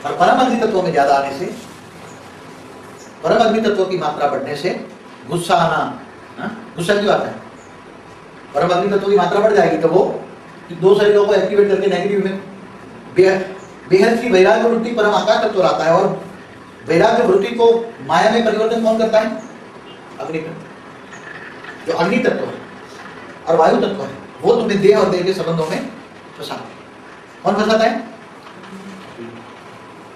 और परम अग्नि तत्वों में ज्यादा आने से, परम अग्नि तत्वों की मात्रा बढ़ने से गुस्सा आना, गुस्सा क्यों आता है? परम अग्नि तत्वों की मात्रा बढ़ जाएगी तो वो दो शरीरों को एक्टिवेट करके नेगेटिव में बेहद की वैराग्य वृत्ति परम आकाश तत्व आता है। और वैराग्य वृत्ति को माया में परिवर्तन कौन करता है? अग्नि तत्व। जो अग्नि तत्व है और वायु तत्व है वो तुम्हें देह और देह के संबंधों में फंसाता है। कौन फंसाता है?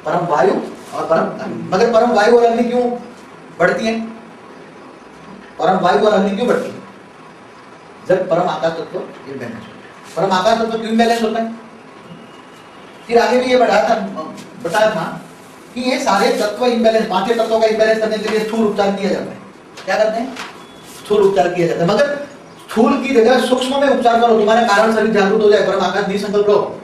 परम वायु और परम अग्नि। मगर परम वायु और अग्नि क्यों बढ़ती है? परम वायु और अग्नि क्यों बढ़ती है? जब परम आकाश तत्व इम्बैलेंस होता है। परम आकाश तत्व क्यों इम्बैलेंस होता है? फिर आगे भी ये बताया था कि ये सारे तत्व इम्बैलेंस, पांचों तत्वों का इम्बैलेंस करने के लिए स्थूल उपचार किया जाता है। क्या करते हैं? स्थूल उपचार किया जाता है। मगर स्थूल की जगह सूक्ष्म में उपचार करो, तुम्हारा कारण शरीर जागरूक हो जाए, परम आकाश निसंकल्प रहो,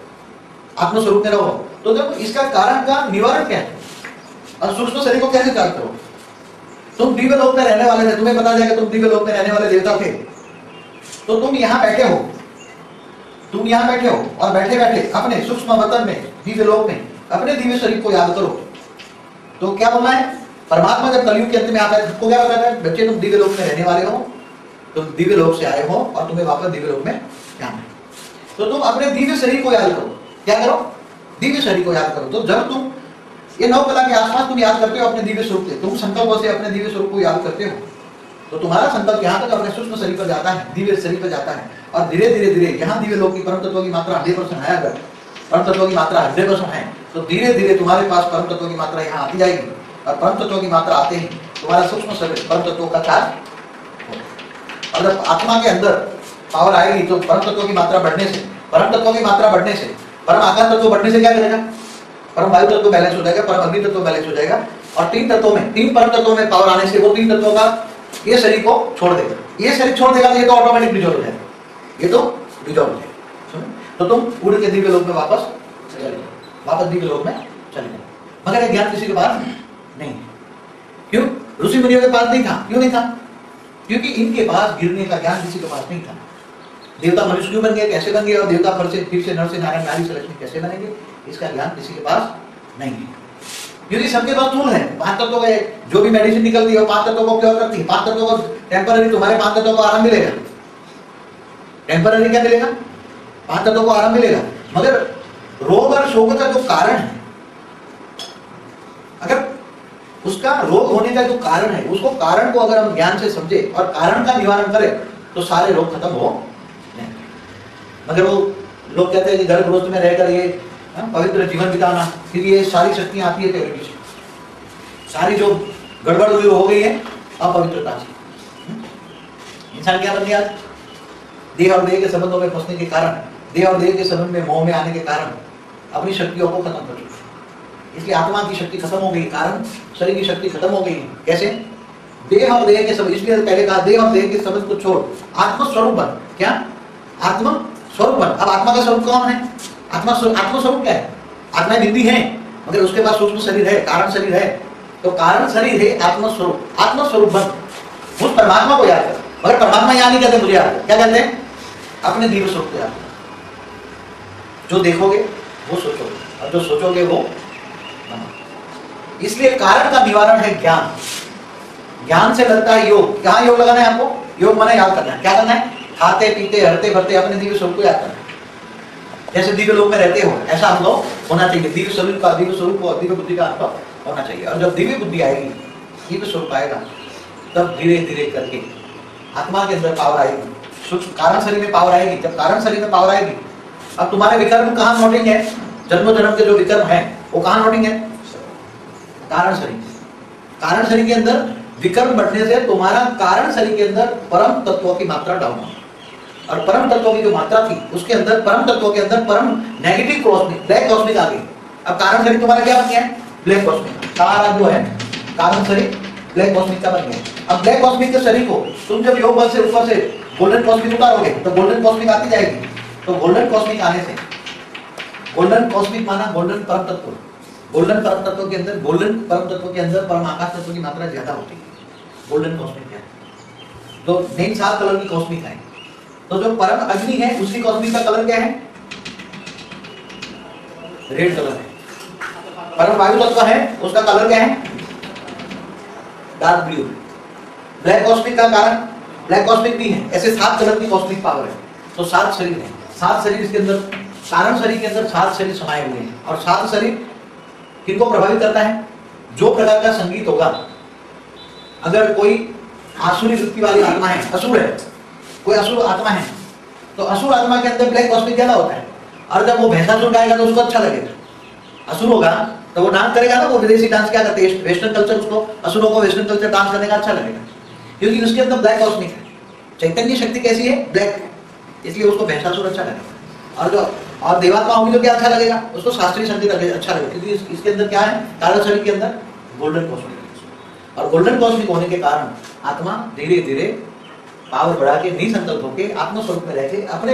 आत्मस्वरूप में रहो। तो जब इसका कारण का निवारण क्या है और सूक्ष्म शरीर को कैसे चार्ज करो? तुम दिव्य लोक में रहने वाले थे, तुम्हें पता जाएगा तुम दिव्य लोक में रहने वाले देवता थे, तो तुम यहाँ बैठे हो, तुम यहाँ बैठे हो और बैठे बैठे अपने सूक्ष्म वतन में दिव्य लोक में अपने दिव्य शरीर को याद करो। तो क्या बोलना है? परमात्मा जब कलयुग के अंत में आता है सबको क्या बताता है? बच्चे तुम दिव्य लोक में रहने वाले हो, तुम दिव्य लोक से आए हो और तुम्हें वापस दिव्य लोक में जाना है। तो तुम अपने दिव्य शरीर को याद करो। क्या करो? दिव्य शरीर को याद करो। तो जब तुम ये 9 कला के आसपास तुम याद करते हो अपने दिव्य स्वरूप से, तुम संकल्पों से अपने दिव्य स्वरूप को याद करते हो, तो तुम्हारा संकल्प यहाँ तक अपने सूक्ष्म शरीर पर जाता है, दिव्य शरीर पर जाता है। और धीरे धीरे धीरे यहाँ दिव्य लोक की परम तत्वों की मात्रा 100% है। अगर परम तत्वों की मात्रा 100% है तो धीरे धीरे तुम्हारे पास परम तत्वों की मात्रा यहाँ आती जाएगी। और परम तत्वों की मात्रा आते ही तुम्हारा सूक्ष्म शरीर परम तत्वों का चार्ज। और जब आत्मा के अंदर पावर आएगी तो परम तत्वों की मात्रा बढ़ने से, परम तत्वों की मात्रा बढ़ने से, परम आकाश तत्व बढ़ने से क्या करेगा? परम वायु तत्व बैलेंस हो जाएगा, परम अग्नि तत्व बैलेंस हो जाएगा। और 3 तत्वों में, 3 परम तत्वों में पावर आने से वो 3 तत्वों का ये शरीर को छोड़ देगा। ये शरीर छोड़ देगा तो ये तो ऑटोमेटिक डिजॉल्व हो जाएगा, ये तो डिजॉल्व हो जाएगा। तो तुम उड़ के दिव्य लोक में वापस दिव्य लोक में चले जाओ। मगर ये ज्ञान किसी के पास नहीं। क्यों? ऋषि मुनियों के पास नहीं था। क्यों नहीं था? क्योंकि इनके पास गिरने का ज्ञान किसी के पास नहीं था। देवता मनुष्य क्यों बन गए, कैसे बन गए, और देवता फिर से नर से नारायण, नारी से लक्ष्मी कैसे बनेंगे, इसका ज्ञान किसी के पास नहीं है। क्योंकि सबके पास टूल है। 5 तत्वों का जो भी मेडिसिन निकलती है 5 तत्वों को क्योर करती है। 5 तत्वों को टेम्पररी, तुम्हारे 5 तत्वों को आराम मिलेगा। टेम्पररी क्या मिलेगा? 5 तत्वों को आराम मिलेगा। मगर रोग और शोक का जो कारण है, अगर उसका रोग होने का जो कारण है, उसको कारण को अगर हम ज्ञान से समझे और कारण का निवारण करें तो सारे रोग खत्म हो नहीं। मगर वो लोग कहते हैं कि घर गृहस्थ में रहकर ये पवित्र जीवन बिताना, फिर ये सारी शक्तियां आती है प्योरिटी से, सारी जो गड़बड़ हुई हो गई है अपवित्रता से। इंसान क्या बन गया? देह और देह के संबंधों में फंसने के कारण, देह और देह के संबंध में मोह में आने के कारण अपनी शक्तियों को खत्म कर चुका। इसलिए आत्मा की शक्ति खत्म हो गई, कारण शरीर की शक्ति खत्म हो गई। कैसे? देह और देह के संबंध। इसलिए पहले कहा देह और देह के संबंध को छोड़, आत्मस्वरूप बन। क्या? आत्मस्वरूप बन। अब आत्मा का स्वरूप कौन है? आत्मस्वरूप क्या है? आत्मा निधि है, मगर उसके पास सूक्ष्म शरीर है, कारण शरीर है। तो कारण शरीर है आत्मस्वरूप। आत्मस्वरूप बन, उस परमात्मा को याद कर। मगर परमात्मा यहाँ नहीं कहते मुझे याद, क्या कहते हैं? अपने दिव्य स्वरूप को याद। जो देखोगे वो सोचोगे, और जो सोचोगे वो बनाओगे। इसलिए कारण का निवारण है ज्ञान। ज्ञान से लगता है योग। कहाँ योग लगाना है आपको? योग माने याद करना है। क्या करना है? खाते पीते हरते भरते अपने दिव्य स्वरूप को याद करना है। जैसे दिव्य लोक में रहते हो ऐसा अनुभव होना चाहिए। दिव्य शरीर का, दिव्य स्वरूप और दिव्य बुद्धि का अनुभव होना चाहिए। और जब दिव्य बुद्धि आएगी, दिव्य स्वरूप आएगा, तब धीरे धीरे करके आत्मा के अंदर पावर आएगी, सूक्ष्म कारण शरीर में पावर आएगी। जब कारण शरीर में पावर आएगी, अब तुम्हारे विकर्म कहाँ नोटिंग है? जन्म जन्म के जो विकर्म है वो कहाँ नोटिंग है? कारण शरीर। कारण शरीर के अंदर विकर्म बढ़ने से तुम्हारा कारण शरीर के अंदर परम तत्वों की मात्रा डाउन होगी। और परम तत्वों की जो मात्रा थी उसके अंदर, परम तत्वों के अंदर परम नेगेटिव कॉस्मिक, ब्लैक कॉस्मिक आ गई। अब कारण शरीर तुम्हारा क्या बन गया है? Black cosmic. सारा जो है कारण शरीर ब्लैक कॉस्मिक का बन गया। अब ब्लैक कॉस्मिक के शरीर को तुम जब योग बल से ऊपर से गोल्डन कॉस्मिक उतारोगे तो गोल्डन कॉस्मिक आती जाएगी। तो गोल्डन कॉस्मिक आने से, गोल्डन कॉस्मिक माना गोल्डन परम तत्व। गोल्डन परम तत्व के अंदर, गोल्डन परम तत्व के अंदर परम आकाश तत्व की मात्रा ज्यादा होती है। गोल्डन कॉस्मिक है तो मेन 7 कलर की कॉस्मिक है। तो जो परम अग्नि है उसकी कॉस्मिक का कलर क्या है? रेड कलर है। परम वायु तत्व है, उसका कलर क्या है? Dark blue. ब्लैक कॉस्मिक का कारण ब्लैक कॉस्मिक भी है। ऐसे 7 कलर की कॉस्मिक पावर है। तो 7 शरीर है, 7 शरीर इसके अंदर, कारण शरीर के अंदर 7 शरीर समाये हुए हैं। और 7 शरीर किनको प्रभावित करता है? जो प्रकार का संगीत होगा। अगर कोई आसुरी वृत्ति वाली आत्मा है, असुर है, कोई असुर आत्मा है, तो असुर आत्मा के अंदर ब्लैक कॉस्मिक ज्यादा होता है। और जब वो भैंसासुर गाएगा तो उसको अच्छा लगेगा। असुर होगा तो वो डांस करेगा ना, वो विदेशी डांस क्या करते हैं, वेस्टर्न कल्चर, उसको असुरों को वेस्टर्न कल्चर डांस करने का अच्छा लगेगा, क्योंकि उसके अंदर ब्लैक कॉस्मिक है। चैतन्य शक्ति कैसी है? ब्लैक, इसलिए उसको भैंसासुर अच्छा लगेगा। और जो और देवात्मा होगी तो क्या अच्छा लगेगा? उसको शास्त्रीय संगीत अच्छा लगेगा, क्योंकि इसके अंदर क्या है? कारण शरीर के अंदर गोल्डन कॉस्मिक है। और गोल्डन कॉस्मिक होने के कारण आत्मा धीरे धीरे पावर बढ़ा के निसंकल्प होकर आत्म स्वरूप में रहकर अपने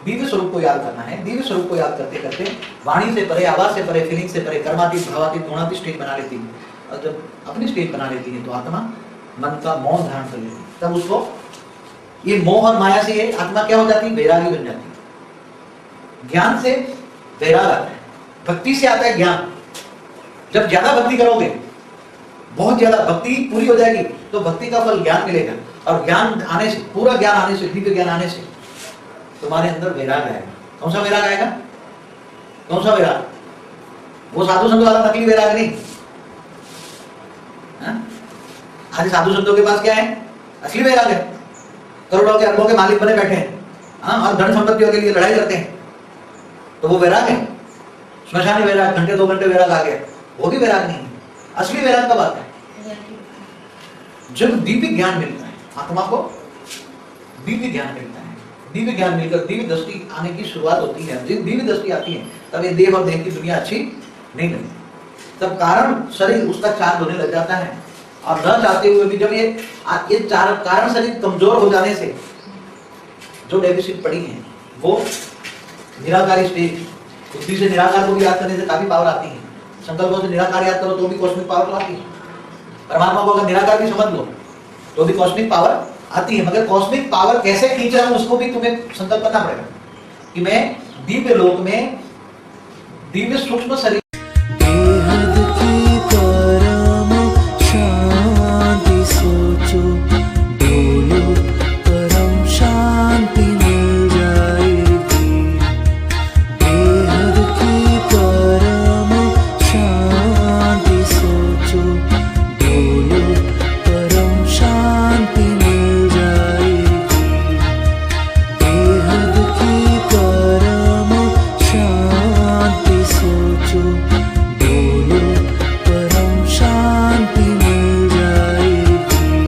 दिव्य स्वरूप को याद करना है। दिव्य स्वरूप को याद करते करते वाणी से परे, आवाज से परे, फीलिंग से परे, कर्मातीत, भावातीत, गुणातीत स्टेट बना लेती है। और जब अपनी स्टेट बना लेती है तो आत्मा मन का मौन धारण कर लेती है। तब उसको ये मोह और माया से आत्मा क्या हो जाती है? वैरागी बन जाती है। ज्ञान से वैराग आता है, भक्ति से आता है ज्ञान। जब ज्यादा भक्ति करोगे, बहुत ज्यादा भक्ति पूरी हो जाएगी, तो भक्ति का फल ज्ञान मिलेगा। और ज्ञान आने से, पूरा ज्ञान आने से, दिव्य ज्ञान आने से तुम्हारे अंदर वैराग आएगा। कौन सा वैराग आएगा? कौन सा वैराग? वो साधु संतों वाला नकली वैराग नहीं। आज साधु संतों के पास क्या है? असली वैराग है। करोड़ों के अरबों के मालिक बने बैठे हैं, हाँ, और धन संपत्तियों के लिए लड़ाई करते हैं, तो वो वैराग है। श्मशानी वैराग, घंटे 2 घंटे वैराग आ गया, वो भी वैराग नहीं है। असली वैराग कब आता है? जब दिव्य ज्ञान मिलता है आत्मा को, दिव्य ज्ञान मिलता है। दिव्य ज्ञान मिलकर दिव्य दृष्टि आने की शुरुआत होती है। जब दिव्य दृष्टि आती है तब ये देह और देह की दुनिया अच्छी नहीं लगती। तब कारण शरीर उसका चार्ज होने लग जाता है। और न चाहते हुए भी जब ये चार कारण शरीर कमजोर हो जाने से जो डेफिसिट पड़ी है, वो निराकारी स्टेज, बुद्धि से निराकार को भी याद करने से काफी पावर आती है। संकल्पों से निराकार याद करो तो भी कॉस्मिक पावर तो आती है। परमात्मा को अगर निराकार भी समझ लो तो भी कॉस्मिक पावर आती है। मगर कॉस्मिक पावर कैसे खींच रहा हूं उसको भी तुम्हें संकल्प करना पड़ेगा कि मैं दिव्य लोक में दिव्य सूक्ष्म शरीर